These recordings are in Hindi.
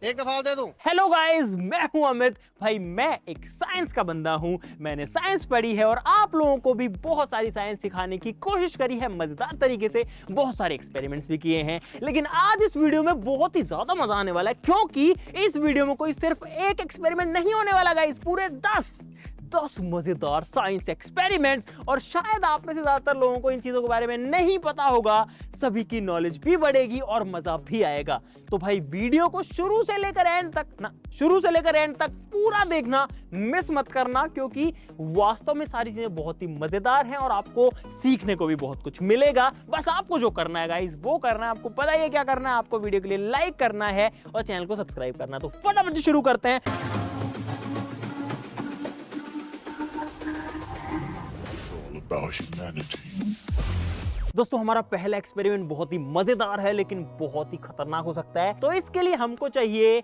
एक दफा दे दूं। हेलो गाइस, मैं हूं अमित। भाई मैं एक साइंस का बंदा हूं। मैंने साइंस पढ़ी है और आप लोगों को भी बहुत सारी साइंस सिखाने की कोशिश करी है मजेदार तरीके से। बहुत सारे एक्सपेरिमेंट्स भी किए हैं, लेकिन आज इस वीडियो में बहुत ही ज्यादा मजा आने वाला है, क्योंकि इस वीडियो में कोई सिर्फ एक एक्सपेरिमेंट नहीं होने वाला गाइस, पूरे 10 मजेदार साइंस एक्सपेरिमेंट्स। और शायद आप में से ज्यादातर लोगों को इन चीजों के बारे में नहीं पता होगा। सभी की नॉलेज भी बढ़ेगी और मजा भी आएगा। तो भाई वीडियो को शुरू से लेकर एंड तक पूरा देखना, मिस मत करना, क्योंकि वास्तव में सारी चीजें बहुत ही मजेदार हैं और आपको सीखने को भी बहुत कुछ मिलेगा। बस आपको जो करना है गाइस वो करना है। आपको पता ही है क्या करना है। आपको वीडियो के लिए लाइक करना है और चैनल को सब्सक्राइब करना है। तो फटाफट शुरू करते हैं। About humanity. दोस्तों हमारा पहला एक्सपेरिमेंट बहुत ही मजेदार है, लेकिन बहुत ही खतरनाक हो सकता है। तो इसके लिए हमको चाहिए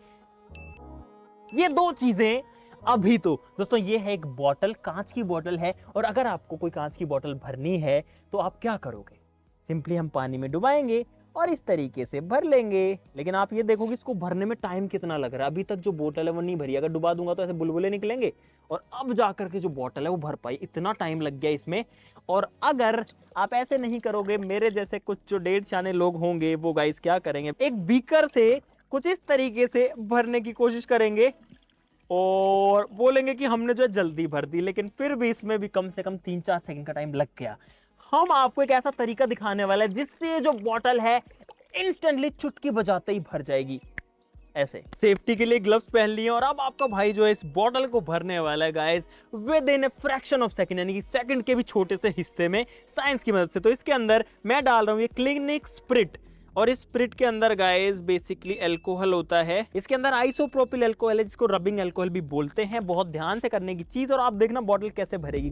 ये दो चीजें अभी। तो दोस्तों ये है एक बॉटल, कांच की बॉटल है। और अगर आपको कोई कांच की बॉटल भरनी है तो आप क्या करोगे? सिंपली हम पानी में डुबाएंगे और इस तरीके से भर लेंगे। लेकिन आप ये देखोगे इसको भरने में टाइम कितना लग रहा है। अभी तक जो बोतल है वो नहीं भरी। अगर डुबा दूंगा तो ऐसे बुलबुले निकलेंगे और अब जाकर के जो बोतल है वो भर पाई। इतना टाइम लग गया इसमें। और अगर आप ऐसे नहीं करोगे, मेरे जैसे कुछ जो 1.5 शाने लोग होंगे वो गाइस क्या करेंगे, एक बीकर से कुछ इस तरीके से भरने की कोशिश करेंगे और बोलेंगे कि हमने जो है जल्दी भर दी। लेकिन फिर भी इसमें भी कम से कम 3-4 सेकंड का टाइम लग गया। हम आपको एक ऐसा तरीका दिखाने वाला है जिससे जो बॉटल है इंस्टेंटली चुटकी बजाते ही भर जाएगी। ऐसे सेफ्टी के लिए ग्लव्स पहन लिए और अब आपका भाई जो है इस बॉटल को भरने वाला है guys with in a fraction of second, यानी कि सेकंड के भी छोटे से हिस्से में, साइंस की मदद से। तो इसके अंदर मैं डाल रहा हूं ये क्लिनिक स्प्रिट। और इस स्प्रिट के अंदर गाइस बेसिकली अल्कोहल होता है। इसके अंदर आइसोप्रोपिल अल्कोहल है, जिसको रबिंग अल्कोहल भी बोलते हैं। बहुत ध्यान से करने की चीज। और आप देखना बॉटल कैसे भरेगी।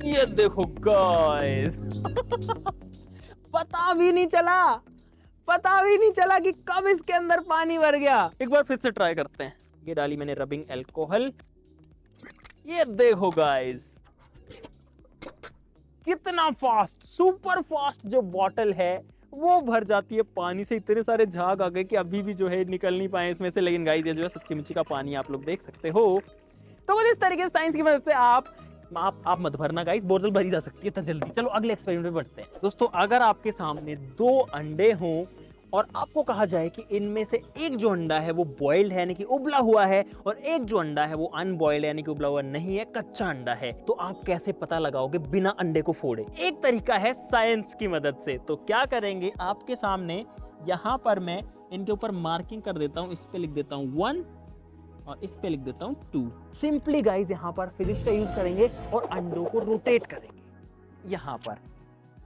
ये देखो गाइस पता भी नहीं चला कि कब इसके अंदर पानी भर गया। एक बार फिर से ट्राई करते हैं। ये डाली मैंने रबिंग अल्कोहल। ये देखो गाइस कितना फास्ट, सुपर फास्ट जो बॉटल है वो भर जाती है पानी से। इतने सारे झाग आ गए कि अभी भी जो है निकल नहीं पाए इसमें से। लेकिन गाइस ये जो है सच्ची मुच्ची का पानी आप लोग देख सकते हो। तो कुछ इस तरीके से साइंस की मदद से आप मत भरना गाइस, बोतल भरी जा सकती है इतना जल्दी। चलो अगले एक्सपेरिमेंट पे बढ़ते हैं। दोस्तों अगर आपके सामने 2 अंडे हों और आपको कहा जाए कि इनमें से एक जो अंडा है वो बॉइल्ड है, यानी कि उबला हुआ है, और एक जो अंडा है वो अनबॉइल्ड है, यानी कि उबला हुआ नहीं है, कच्चा अंडा है, तो आप कैसे पता लगाओगे बिना अंडे को फोड़े? एक तरीका है साइंस की मदद से। तो क्या करेंगे, आपके सामने यहां पर मैं इनके ऊपर मार्किंग कर देता हूं। इस पे लिख देता हूं 1 और इस पे लिख देता हूं 2। सिंपली गाइस यहां पर फिजिक्स का यूज करेंगे और अंडों को रोटेट करेंगे यहां पर।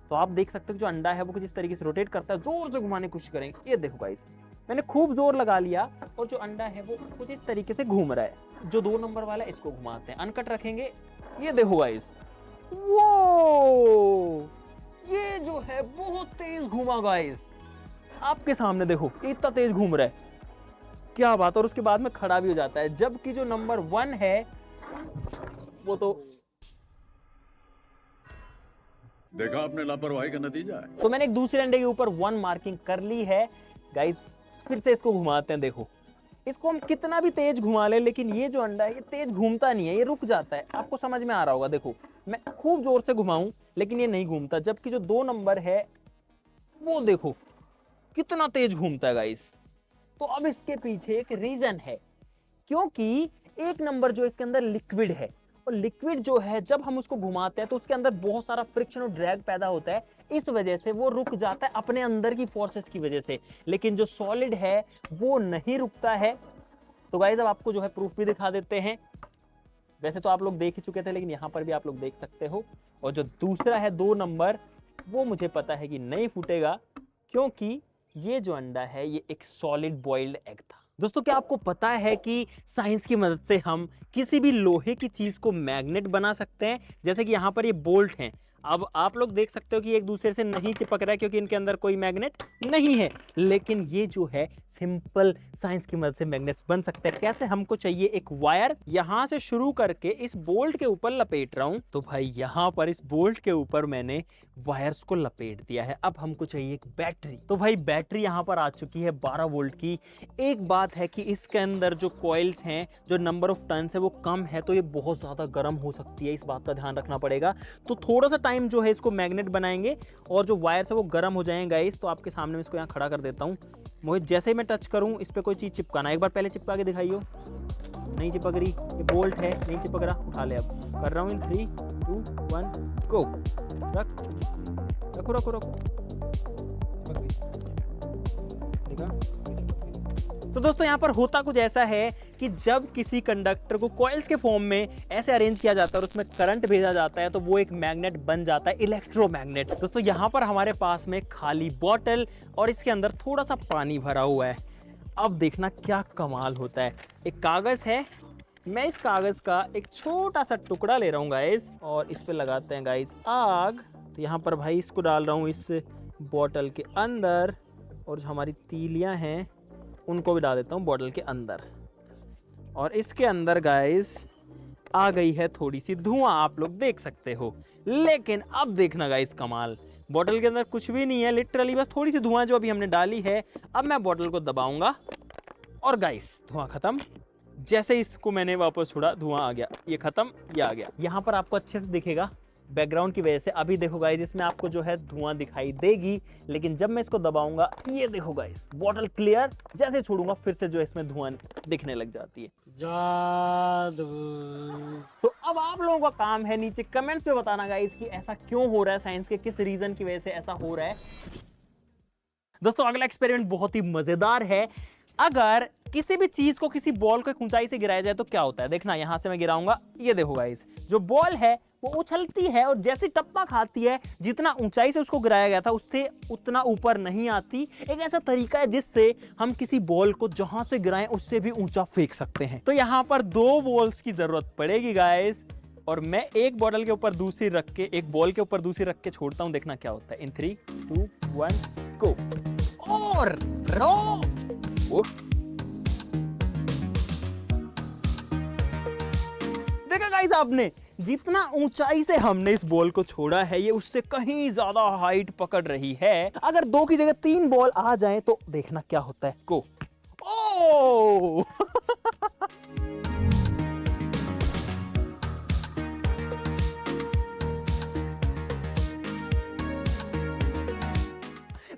तो आप देख सकते हो जो अंडा है वो कुछ इस तरीके से रोटेट करता है। जोर से घुमाने की कोशिश करेंगे। ये देखो गाइस मैंने खूब जोर लगा लिया और जो अंडा है वो कुछ इस तरीके से घूम रहा है। जो 2 नंबर वाला है इसको घुमाते हैं, अनकट रखेंगे। ये देखो गाइस, वो ये जो है बहुत तेज घूमा गाइस। आपके सामने देखो इतना तेज घूम रहा है, क्या बात। और उसके बाद में खड़ा भी हो जाता है। जबकि जो नंबर 1 है वो तो देखा आपने लापरवाही का नतीजा है। तो मैंने एक दूसरे अंडे के ऊपर 1 मार्किंग कर ली है गाइस। फिर से इसको घुमाते हैं। देखो इसको हम कितना भी तेज घुमा ले, लेकिन ये जो अंडा है ये तेज घूमता नहीं है, ये रुक जाता है। आपको समझ में आ रहा होगा। देखो मैं खूब जोर से घुमाऊं लेकिन ये नहीं घूमता। जबकि जो 2 नंबर है वो देखो कितना तेज घूमता है गाइस। तो अब इसके पीछे एक रीजन है, क्योंकि 1 नंबर जो इसके अंदर लिक्विड है, और लिक्विड जो है जब हम उसको घुमाते हैं तो उसके अंदर बहुत सारा फ्रिक्शन और ड्रैग पैदा होता है। इस वजह से वो रुक जाता है अपने अंदर की फोर्सेस की वजह से। लेकिन जो सॉलिड है वो नहीं रुकता है। तो गाइस अब आपको जो है प्रूफ भी दिखा देते हैं। वैसे तो आप लोग देख ही चुके थे, लेकिन यहां पर भी आप लोग देख सकते हो। और जो दूसरा है 2 नंबर, वो मुझे पता है कि नहीं फूटेगा, क्योंकि ये जो अंडा है ये एक सॉलिड बॉइल्ड एग था। दोस्तों क्या आपको पता है कि साइंस की मदद से हम किसी भी लोहे की चीज को मैग्नेट बना सकते हैं? जैसे कि यहां पर ये बोल्ट हैं। अब आप लोग देख सकते हो कि एक दूसरे से नहीं चिपक रहा है क्योंकि इनके अंदर कोई मैग्नेट नहीं है, लेकिन ये जो है सिंपल साइंस की मदद से मैग्नेट्स बन सकते हैं। कैसे? हमको चाहिए एक वायर, यहां से शुरू करके इस बोल्ट के ऊपर लपेट रहा हूं, तो भाई यहां पर इस बोल्ट के ऊपर मैंने वायर्स को लपेट दिया है। अब हमको चाहिए एक बैटरी, तो भाई बैटरी यहां पर आ चुकी है 12 वोल्ट की। एक बात है कि इसके अंदर जो कॉइल्स हैं, जो नंबर ऑफ टर्न्स है वो कम है, तो ये बहुत ज्यादा गर्म हो सकती है, इस बात का ध्यान रखना पड़ेगा। तो थोड़ा सा टाइम जो है इसको मैग्नेट बनाएंगे और जो वायर्स है वो गर्म हो जाएंगे गाइस। तो आपके सामने मैं इसको यहाँ खड़ा कर देता हूँ। मोहित, जैसे ही मैं टच करूँ इस पर कोई चीज चिपकाना, एक बार पहले चिपका के दिखाइयो। नहीं चिपक रही, ये बोल्ट है, नहीं चिपक रहा, उठा ले। अब कर रहा हूँ इन 3 2 1 गो। रखो रखो रखो, देखा? तो दोस्तों यहाँ पर होता कुछ ऐसा है कि जब किसी कंडक्टर को कॉइल्स के फॉर्म में ऐसे अरेंज किया जाता है और उसमें करंट भेजा जाता है तो वो एक मैग्नेट बन जाता है, इलेक्ट्रोमैग्नेट। दोस्तों यहाँ पर हमारे पास में खाली बॉटल और इसके अंदर थोड़ा सा पानी भरा हुआ है। अब देखना क्या कमाल होता है। एक कागज है, मैं इस कागज का एक छोटा सा टुकड़ा ले रहा हूँ गाइस और इस पे लगाते हैं गाइस आग। तो यहाँ पर भाई इसको डाल रहा हूँ इस बॉटल के अंदर और जो हमारी तीलियां हैं उनको भी डाल देता हूँ बॉटल के अंदर। और इसके अंदर गाइस आ गई है थोड़ी सी धुआं, आप लोग देख सकते हो। लेकिन अब देखना गाइस कमाल, बॉटल के अंदर कुछ भी नहीं है, लिटरली बस थोड़ी सी धुआं जो अभी हमने डाली है। अब मैं बॉटल को दबाऊंगा और गाइस धुआं खत्म। जैसे इसको मैंने वापस छोड़ा धुआं आ गया, ये खत्म, ये आ गया। यहाँ पर आपको अच्छे से दिखेगा बैकग्राउंड की वजह से। अभी देखो गाइस इसमें आपको जो है धुआं दिखाई देगी, लेकिन जब मैं इसको दबाऊंगा ये देखो गाइस बॉटल क्लियर। जैसे छोड़ूंगा फिर से जो है इसमें धुआं दिखने लग जाती है। जादू। तो अब आप लोगों का काम है नीचे कमेंट्स में बताना गाइस कि ऐसा क्यों हो रहा है, साइंस के किस रीजन की वजह से ऐसा हो रहा है। दोस्तों अगला एक्सपेरिमेंट बहुत ही मजेदार है। अगर किसी भी चीज को किसी बॉल को एक ऊंचाई से गिराया जाए तो क्या होता है, देखना यहां से मैं गिराऊंगा, ये देखो गाइस जो बॉल है वो उछलती है और जैसे टप्पा खाती है, जितना ऊंचाई से उसको गिराया गया था उससे उतना ऊपर नहीं आती। एक ऐसा तरीका है जिससे हम किसी बॉल को जहां से गिराएं उससे भी ऊंचा फेंक सकते हैं। तो यहां पर 2 बॉल्स की जरूरत पड़ेगी गाइस और मैं एक बॉटल के ऊपर दूसरी रख के, एक बॉल के ऊपर दूसरी रख के छोड़ता हूं, देखना क्या होता है। इन 3 2 1 गो। और रो देखा गाइस आपने, जितना ऊंचाई से हमने इस बॉल को छोड़ा है ये उससे कहीं ज्यादा हाइट पकड़ रही है। अगर 2 की जगह 3 बॉल आ जाएं तो देखना क्या होता है। गो। ओ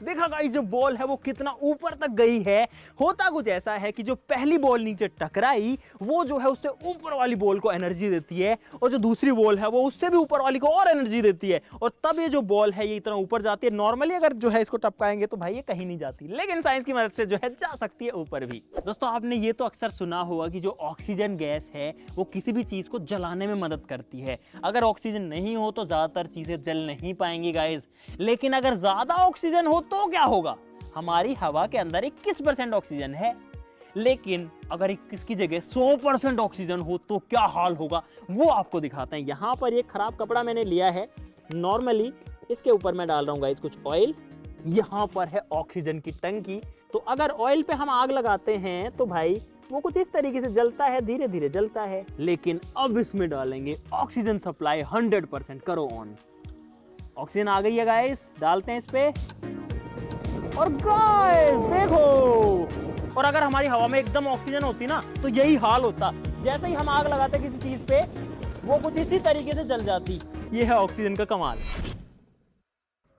देखा गाइस जो बॉल है वो कितना ऊपर तक गई है। होता कुछ ऐसा है कि जो पहली बॉल नीचे टकराई वो जो है उससे ऊपर वाली बॉल को एनर्जी देती है और जो दूसरी बॉल है वो उससे भी ऊपर वाली को और एनर्जी देती है और तब ये जो बॉल है ये इतना ऊपर जाती है। नॉर्मली अगर जो है इसको टपकाएंगे तो भाई ये कहीं नहीं जाती, लेकिन साइंस की मदद से जो है जा सकती है ऊपर भी। दोस्तों आपने ये तो अक्सर सुना होगा कि जो ऑक्सीजन गैस है वो किसी भी चीज को जलाने में मदद करती है। अगर ऑक्सीजन नहीं हो तो ज्यादातर चीजें जल नहीं पाएंगी गाइस, लेकिन अगर ज्यादा ऑक्सीजन हो तो क्या होगा। हमारी हवा के अंदर 21% ऑक्सीजन है, लेकिन अगर 21 की जगह 100% ऑक्सीजन हो तो क्या हाल होगा वो आपको दिखाते हैं। यहां पर ये खराब कपड़ा मैंने लिया है, नॉर्मली इसके ऊपर मैं डाल रहा हूं गाइस कुछ ऑयल। यहां पर है ऑक्सीजन की टंकी, तो अगर ऑयल पे हम आग लगाते हैं तो भाई वो कुछ इस तरीके से जलता है, धीरे धीरे जलता है। लेकिन अब इसमें डालेंगे ऑक्सीजन सप्लाई 100%। करो ऑन। ऑक्सीजन आ गई है गाइस, डालते हैं इस पे और गाइस देखो, और अगर हमारी हवा में एकदम ऑक्सीजन होती ना तो यही हाल होता। जैसे ही हम आग लगाते किसी चीज पे वो कुछ इसी तरीके से जल जाती। ये है ऑक्सीजन का कमाल।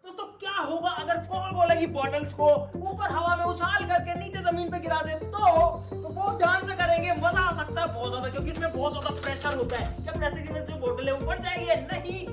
दोस्तों क्या होगा अगर कोका कोला की बॉटल्स को ऊपर हवा में उछाल करके नीचे जमीन पे गिरा दे तो बहुत ध्यान से करेंगे, मजा आ सकता है बहुत ज्यादा, क्योंकि इसमें बहुत ज्यादा प्रेशर होता है। क्या प्रेशर की वजह से बॉटल है ऊपर जाएगी? नहीं।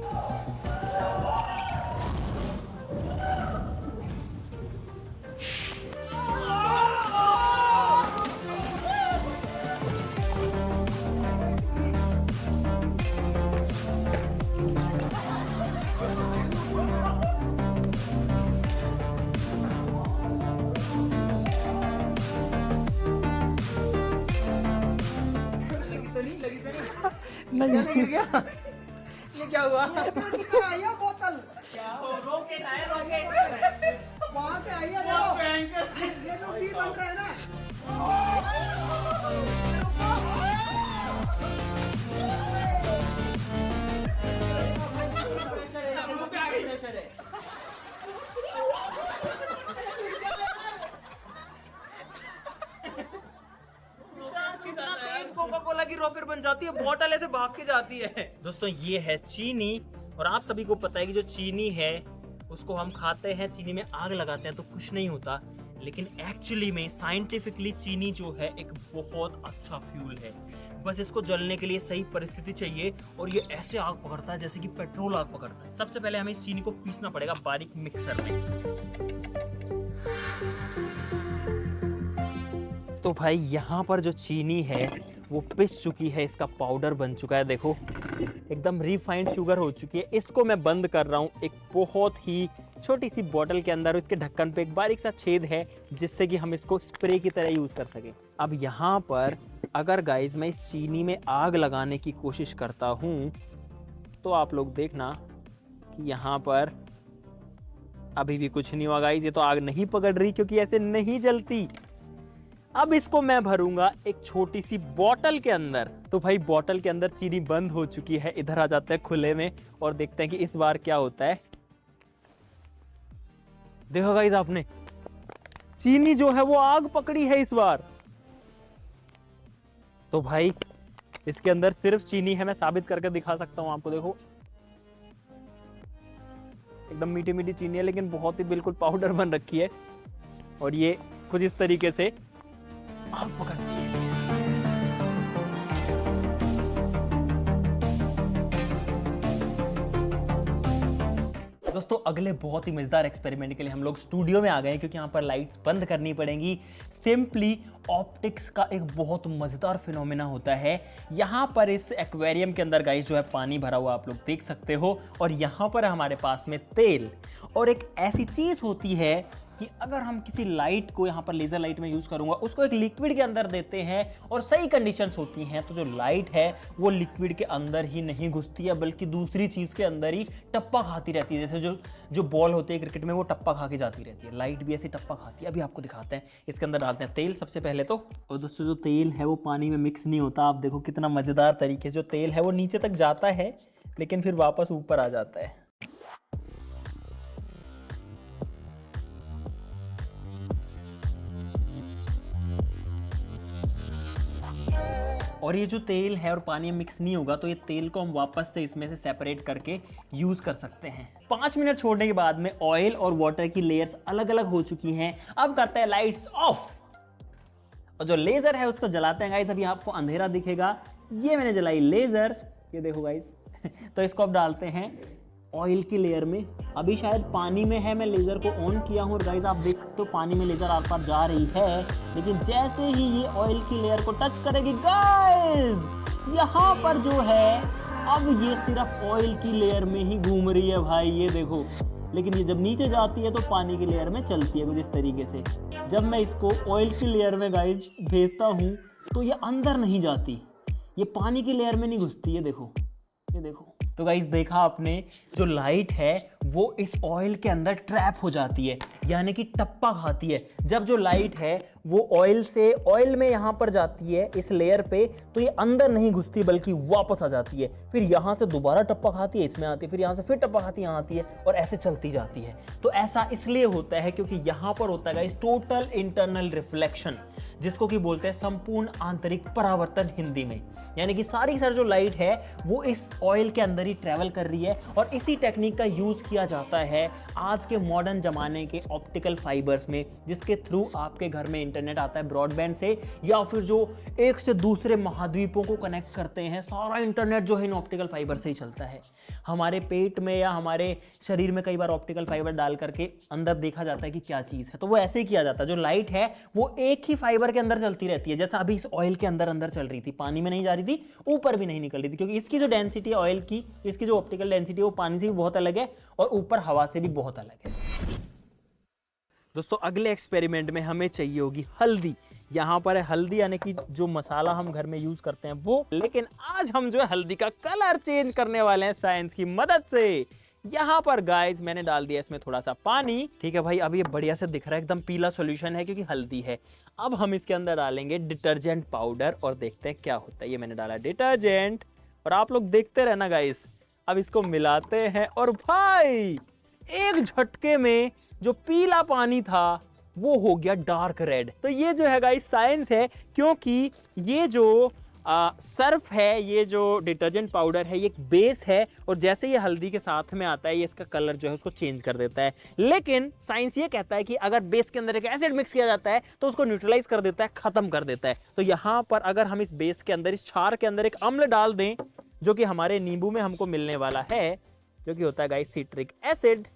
नहीं क्या हुआ? आई है बोतल, क्या हो? रॉकेट आया, रॉकेट। वहां से आई है देखो, ये जो भी बन रहा है ना। कितना तेज कोका कोला की रॉकेट बन जाती है, बॉटल ऐसे भाग के जाती है। दोस्तों ये है चीनी, और आप सभी को पता है कि जो चीनी है उसको हम खाते हैं, चीनी में आग लगाते हैं तो कुछ नहीं होता, लेकिन एक्चुअली में साइंटिफिकली चीनी जो है एक बहुत अच्छा फ्यूल है। बस इसको जलने के लिए सही परिस्थिति चाहिए, और ये ऐसे आग पकड़ता है जैसे कि पेट्रोल आग पकड़ता है। सबसे पहले हमें इस चीनी को पीसना पड़ेगा बारीक मिक्सर में। तो भाई यहाँ पर जो चीनी है वो पिस चुकी है, इसका पाउडर बन चुका है, देखो एकदम रिफाइंड शुगर हो चुकी है। इसको मैं बंद कर रहा हूँ एक बहुत ही छोटी सी बोतल के अंदर। इसके ढक्कन पे एक बारीक सा छेद है जिससे कि हम इसको स्प्रे की तरह यूज कर सकें। अब यहाँ पर अगर गाइस मैं इस चीनी में आग लगाने की कोशिश करता हूँ तो आप लोग देखना कि यहाँ पर अभी भी कुछ नहीं हुआ गाइस, ये तो आग नहीं पकड़ रही क्योंकि ऐसे नहीं जलती। अब इसको मैं भरूंगा एक छोटी सी बोतल के अंदर। तो भाई बोतल के अंदर चीनी बंद हो चुकी है। इधर आ जाते हैं खुले में और देखते हैं कि इस बार क्या होता है। देखो गाइस आपने, चीनी जो है वो आग पकड़ी है इस बार। तो भाई इसके अंदर सिर्फ चीनी है, मैं साबित करके दिखा सकता हूं आपको। देखो एकदम मीठी मीठी चीनी है, लेकिन बहुत ही बिल्कुल पाउडर बन रखी है, और ये कुछ इस तरीके से आग पकड़ती है। दोस्तों अगले बहुत ही मजेदार एक्सपेरिमेंट के लिए हम लोग स्टूडियो में आ गए हैं, क्योंकि यहाँ पर लाइट्स बंद करनी पड़ेंगी। सिंपली ऑप्टिक्स का एक बहुत मजेदार फिनोमेना होता है। यहाँ पर इस एक्वेरियम के अंदर गाइस जो है पानी भरा हुआ आप लोग देख सकते हो, और यहाँ पर हमारे पास में तेल, और एक ऐसी चीज होती है कि अगर हम किसी लाइट को, यहाँ पर लेजर लाइट में यूज करूंगा, उसको एक लिक्विड के अंदर देते हैं और सही कंडीशंस होती हैं, तो जो लाइट है वो लिक्विड के अंदर ही नहीं घुसती है, बल्कि दूसरी चीज के अंदर ही टप्पा खाती रहती है। जैसे जो बॉल होती है क्रिकेट में, वो टप्पा खा के जाती रहती है, लाइट भी ऐसी टप्पा खाती है। अभी आपको दिखाते हैं। इसके अंदर डालते हैं तेल सबसे पहले तो, और दोस्तों जो तेल है वो पानी में मिक्स नहीं होता। आप देखो कितना मजेदार तरीके से जो तेल है वो नीचे तक जाता है, लेकिन फिर वापस ऊपर आ जाता है। और ये जो तेल है और पानी में मिक्स नहीं होगा, तो ये तेल को हम वापस से इसमें से सेपरेट करके यूज कर सकते हैं। 5 मिनट छोड़ने के बाद में ऑयल और वाटर की लेयर्स अलग अलग हो चुकी हैं। अब करते हैं लाइट्स ऑफ, और जो लेजर है उसको जलाते हैं गाइस। अभी आपको अंधेरा दिखेगा, ये मैंने जलाई लेजर, ये देखो गाइस। तो इसको अब डालते हैं ऑयल की लेयर में। अभी शायद पानी में है, मैं लेजर को ऑन किया हूँ और गाइस आप देख सकते हो पानी में लेजर आर पार जा रही है, लेकिन जैसे ही ये ऑयल की लेयर को टच करेगी गाइस, यहाँ पर जो है अब ये सिर्फ ऑयल की लेयर में ही घूम रही है भाई, ये देखो। लेकिन ये जब नीचे जाती है तो पानी की लेयर में चलती है कुछ इस तरीके से। जब मैं इसको ऑयल की लेयर में गाइस भेजता हूँ तो ये अंदर नहीं जाती, ये पानी की लेयर में नहीं घुसती, ये देखो, ये देखो। तो गाइस देखा आपने, जो लाइट है वो इस ऑयल के अंदर ट्रैप हो जाती है, यानी कि टप्पा खाती है। जब जो लाइट है वो ऑयल में यहाँ पर जाती है इस लेयर पे, तो ये अंदर नहीं घुसती बल्कि वापस आ जाती है। फिर यहाँ से दोबारा टप्पा खाती है, इसमें आती है, फिर यहाँ से फिर टप्पा खाती है, यहाँ आती है, और ऐसे चलती जाती है। तो ऐसा इसलिए होता है क्योंकि यहाँ पर होता है गाइस टोटल इंटरनल रिफ्लेक्शन, जिसको कि बोलते हैं संपूर्ण आंतरिक परावर्तन हिंदी में। यानी कि सारी जो लाइट है वो इस ऑयल के अंदर ही ट्रैवल कर रही है, और इसी टेक्निक का यूज किया जाता है आज के मॉडर्न जमाने के ऑप्टिकल फाइबर्स में, जिसके थ्रू आपके घर में इंटरनेट आता है ब्रॉडबैंड से, या फिर जो एक से दूसरे महाद्वीपों को कनेक्ट करते हैं, सारा इंटरनेट जो है इन ऑप्टिकल फाइबर से ही चलता है। हमारे पेट में या हमारे शरीर में कई बार ऑप्टिकल फाइबर डाल करके अंदर देखा जाता है कि क्या चीज है, तो वो ऐसे ही किया जाता है। जो लाइट है वो एक ही फाइबर के अंदर चलती रहती है, जैसा अभी इस ऑयल के अंदर चल रही थी, पानी में नहीं जा रही थी, ऊपर भी नहीं निकल रही थी, क्योंकि इसकी जो डेंसिटी है ऑयल की, इसकी जो ऑप्टिकल डेंसिटी है वो पानी से भी बहुत अलग है और ऊपर हवा से भी बहुत अलग है। दोस्तों अगले एक्सपेरिमेंट में हमें चाहिए होगी हल्दी, यहाँ पर है हल्दी, यानी कि जो मसाला हम घर में यूज करते हैं वो। लेकिन आज हम जो है हल्दी का कलर चेंज करने वाले हैं साइंस की मदद से। यहाँ पर गाइस मैंने डाल दिया इसमें थोड़ा सा पानी, ठीक है भाई। अब ये बढ़िया से दिख रहा है, एकदम पीला सॉल्यूशन है क्योंकि हल्दी है। अब हम इसके अंदर डालेंगे डिटर्जेंट पाउडर और देखते हैं क्या होता है। ये मैंने डाला डिटर्जेंट और आप लोग देखते रहना गाइस। अब इसको मिलाते हैं और भाई एक झटके में जो पीला पानी था वो हो गया डार्क रेड। तो ये जो है गाइस साइंस है, क्योंकि ये जो सर्फ है, ये जो डिटर्जेंट पाउडर है, ये एक बेस है और जैसे ये हल्दी के साथ में आता है ये इसका कलर जो है उसको चेंज कर देता है। लेकिन साइंस ये कहता है कि अगर बेस के अंदर एक एसिड मिक्स किया जाता है तो उसको न्यूट्रलाइज कर देता है, खत्म कर देता है। तो यहाँ पर अगर हम इस बेस के अंदर, इस क्षार के अंदर एक अम्ल डाल दें, जो कि हमारे नींबू में हमको मिलने वाला है, जो कि होता है गाइस सिट्रिक एसिड।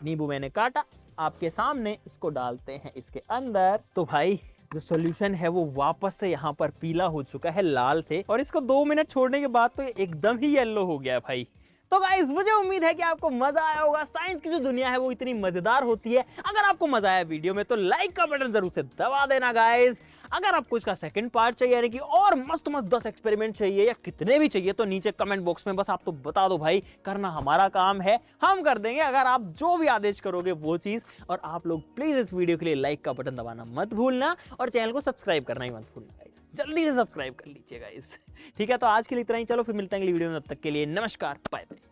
नींबू मैंने काटा आपके सामने, इसको डालते हैं इसके अंदर। तो भाई जो सॉल्यूशन है वो वापस से यहाँ पर पीला हो चुका है लाल से, और इसको 2 मिनट छोड़ने के बाद तो एकदम ही येलो हो गया भाई। तो गाइस मुझे उम्मीद है कि आपको मजा आया होगा। साइंस की जो दुनिया है वो इतनी मजेदार होती है। अगर आपको मजा आया वीडियो में तो लाइक का बटन जरूर से दबा देना गाइस। अगर आपको इसका सेकंड पार्ट चाहिए, यानी कि और मस्त 10 एक्सपेरिमेंट चाहिए या कितने भी चाहिए, तो नीचे कमेंट बॉक्स में बस आप तो बता दो भाई, करना हमारा काम है, हम कर देंगे अगर आप जो भी आदेश करोगे वो चीज। और आप लोग प्लीज इस वीडियो के लिए लाइक का बटन दबाना मत भूलना और चैनल को सब्सक्राइब करना ही मत भूलना गाइस। जल्दी से सब्सक्राइब कर लीजिए गाइस। ठीक है, तो आज के लिए इतना ही। चलो फिर मिलते हैं अगली वीडियो में, तब तक के लिए नमस्कार, बाय बाय।